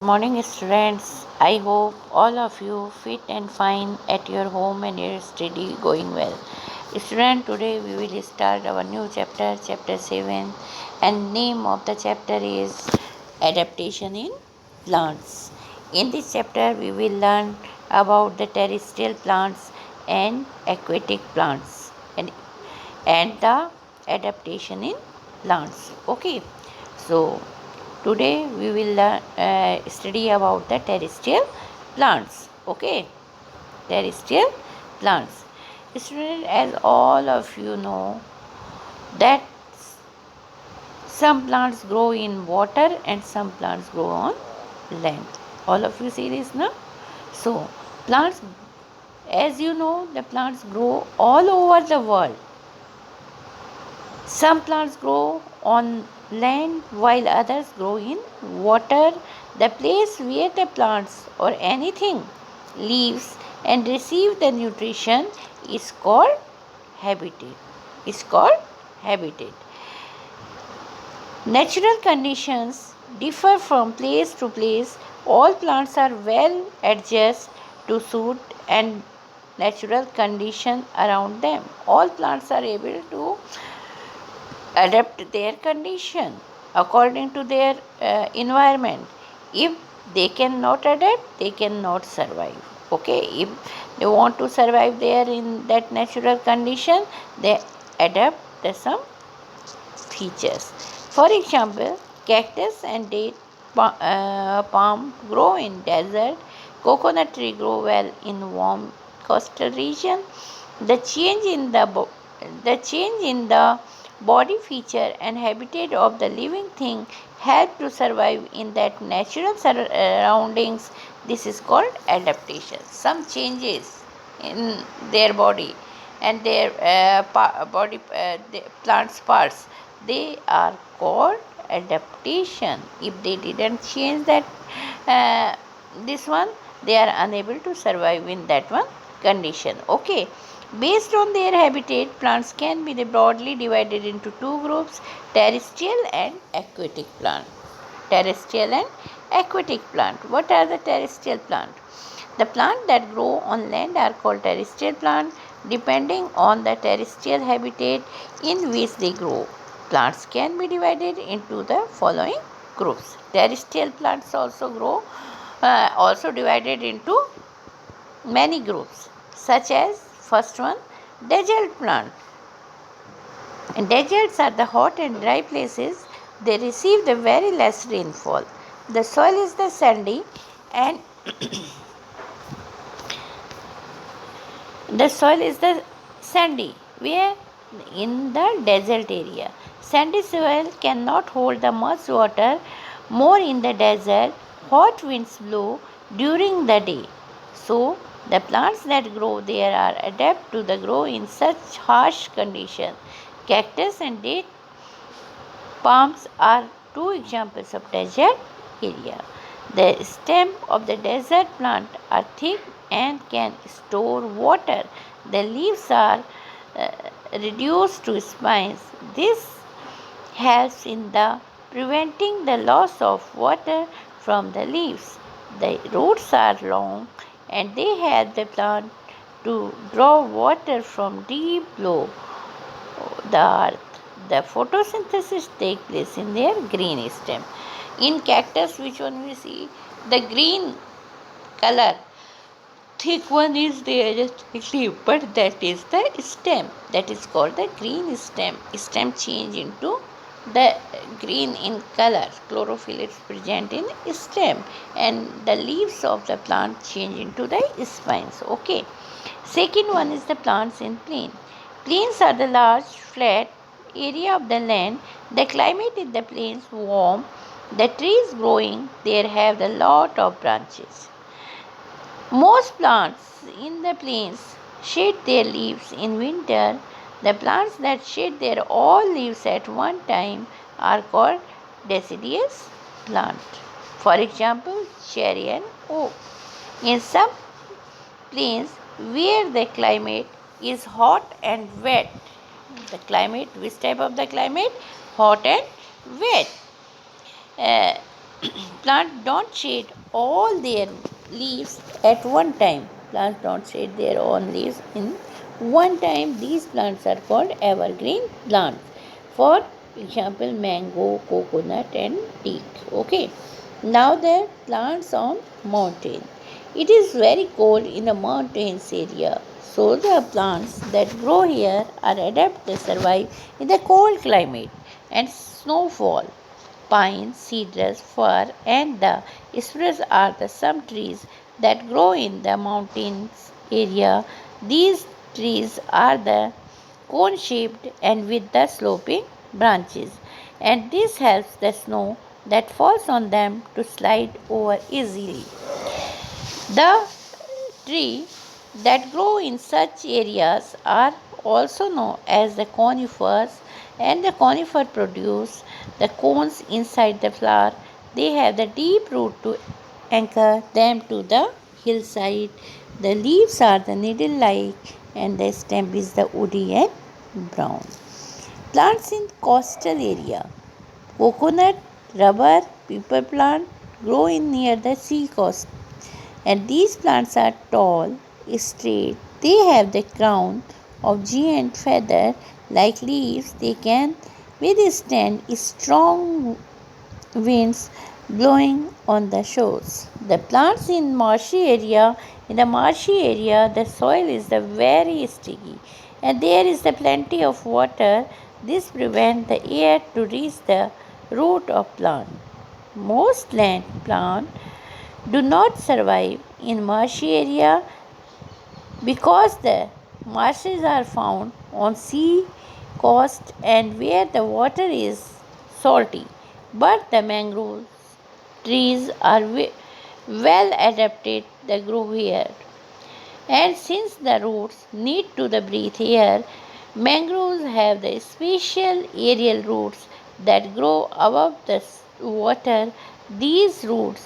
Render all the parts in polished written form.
Morning, students. I hope all of you fit and fine at your home and your study going well. Student, today we will start our new chapter, chapter 7, and name of the chapter is Adaptation in Plants. In this chapter, we will learn about the terrestrial plants and aquatic plants and the adaptation in plants. Okay, so today we will study about the terrestrial plants. Okay, terrestrial plants. Student, as all of you know that some plants grow in water and some plants grow on land. All of you see this now. So plants, as you know, the plants grow all over the world. Some plants grow on land while others grow in water. The place where the plants or anything lives and receive the nutrition is called habitat. Is called habitat. Natural conditions differ from place to place. All plants are well adjusted to suit and natural condition around them. All plants are able to adapt their condition according to their environment. If they cannot adapt, they cannot survive. Okay, if they want to survive there in that natural condition, they adapt some features. For example, cactus and date palm grow in desert. Coconut tree grow well in warm coastal region. The change in the body feature and habitat of the living thing help to survive in that natural surroundings. This is called adaptation. Some changes in their body and their body the plants parts, they are called adaptation. If they didn't change that this one, they are unable to survive in that one condition. Okay, based on their habitat, plants can be broadly divided into two groups: terrestrial and aquatic plant. Terrestrial and aquatic plant. What are the terrestrial plant? The plant that grow on land are called terrestrial plant depending on the terrestrial habitat in which they grow. Plants can be divided into the following groups. Terrestrial plants also divided into many groups, such as first one, desert plant. Deserts are the hot and dry places. They receive the very less rainfall. The soil is the sandy and the soil is the sandy where in the desert area. Sandy soil cannot hold the much water. More in the desert, hot winds blow during the day. So the plants that grow there are adapt to the grow in such harsh conditions. Cactus and date palms are two examples of desert area. The stem of the desert plant are thick and can store water. The leaves are reduced to spines. This helps in the preventing the loss of water from the leaves. The roots are long and they help the plant to draw water from deep below the earth. The photosynthesis takes place in their green stem. In cactus, which one we see? The green color, thick one is there, just leaf, but that is the stem. That is called the green stem. Stem change into the green in color. Chlorophyll is present in stem, and the leaves of the plant change into the spines. Okay. Second one is the plants in plain. Plains are the large flat area of the land. The climate in the plains warm. The trees growing there have a lot of branches. Most plants in the plains shed their leaves in winter. The plants that shed their all leaves at one time are called deciduous plant. For example, cherry and oak. In some plains where the climate is hot and wet, the climate, which type of the climate? Hot and wet. Uh, Plants don't shade all their leaves at one time. Plants don't shade their own leaves in one time. These plants are called evergreen plants. For example, mango, coconut, and teak. Okay. Now the plants on mountain. It is very cold in the mountains area. So the plants that grow here are adapted to survive in the cold climate and snowfall. Pine, cedars, fir, and the spruce are the some trees that grow in the mountains area. These trees are the cone shaped and with the sloping branches, and this helps the snow that falls on them to slide over easily. The tree that grow in such areas are also known as the conifers, and the conifer produce the cones inside the flower. They have the deep root to anchor them to the hillside. The leaves are the needle-like and the stem is the woody and brown. Plants in coastal area. Coconut, rubber, pepper plant grow in near the sea coast, and these plants are tall, straight. They have the crown of giant feather like leaves. They can withstand strong winds blowing on the shores. The plants in the marshy area, the soil is the very sticky, and there is the plenty of water. This prevents the air to reach the root of plant. Most land plant do not survive in marshy area because the marshes are found on sea coast and where the water is salty. But the mangrove trees are well adapted to grow here. And since the roots need to the breathe air, mangroves have the special aerial roots that grow above the water. These roots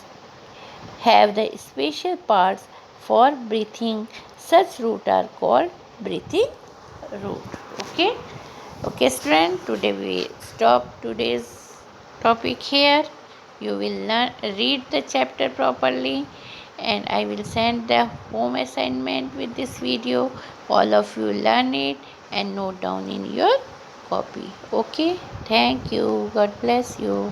have the special parts for breathing. Such roots are called breathing root. Okay. Okay, student. Today we stop today's topic here. You will read the chapter properly, and I will send the home assignment with this video. All of you learn it and note down in your copy. Okay. Thank you. God bless you.